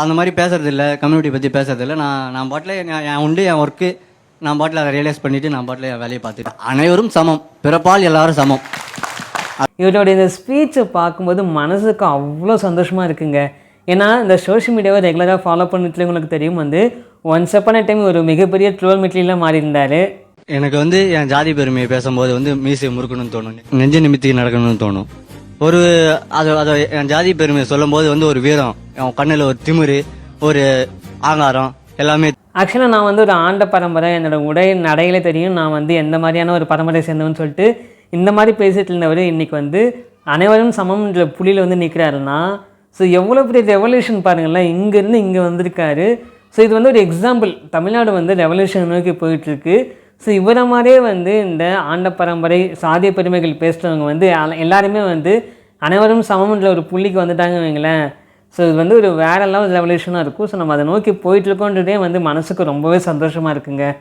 அந்த மாதிரி பேசுறதில்ல, கம்யூனிட்டி பற்றி பேசுறதில்ல. நான் நான் பாட்டில் என் உண்டு என் ஒர்க்கு நான் பாட்டில் அதை ரியலைஸ் பண்ணிவிட்டு நான் பாட்டில் என் வேலையை பார்த்துட்டேன். அனைவரும் சமம், பிறப்பால் எல்லாரும் சமம். இவருடைய இந்த ஸ்பீச்சை பார்க்கும்போது மனசுக்கு அவ்வளோ சந்தோஷமாக இருக்குங்க. ஏன்னா இந்த சோஷியல் மீடியாவை ரெகுலராக ஃபாலோ பண்ணிட்டு உங்களுக்கு தெரியும் ஒன்ஸ் அப்பான டைம் ஒரு மிகப்பெரிய ட்ரோல் மெட்டீரியலாக மாறி இருந்தார். எனக்கு என் ஜாதி பெருமையை பேசும்போது மீசை முறுக்கணும்னு தோணும், நெஞ்சு நிமித்தி நடக்கணும்னு தோணும். ஒரு அதை என் ஜாதி பெருமையை சொல்லும் போது ஒரு வீரம், என் கண்ணில் ஒரு திமிரு, ஒரு ஆங்காரம் எல்லாமே. ஆக்சுவலாக நான் ஒரு ஆண்ட பரம்பரை, என்னோடய உடை நடையிலே தெரியும் நான் எந்த மாதிரியான ஒரு பரம்பரை சேர்ந்தவன்னு சொல்லிட்டு இந்த மாதிரி பேசிட்டு இருந்தவர் இன்றைக்கி அனைவரும் சமம்ன்ற புள்ளியில் நிற்கிறாருன்னா ஸோ எவ்வளோ பெரிய ரெவல்யூஷன் பாருங்களேன். இங்கேருந்து இங்கே வந்திருக்காரு. ஸோ இது ஒரு எக்ஸாம்பிள். தமிழ்நாடு ரெவல்யூஷன் நோக்கி போயிட்டுருக்கு. ஸோ இவரை மாதிரியே இந்த ஆண்ட பரம்பரை சாதிய பெருமைகள் பேசுகிறவங்க எல்லாருமே அனைவரும் சமம்ன்ற ஒரு புள்ளிக்கு வந்துட்டாங்க வைங்களேன். ஸோ இது ஒரு வேறு லெவல் ரெவல்யூஷனாக இருக்கும். ஸோ நம்ம அதை நோக்கி போயிட்டுருக்கோன்றதே மனசுக்கு ரொம்பவே சந்தோஷமாக இருக்குங்க.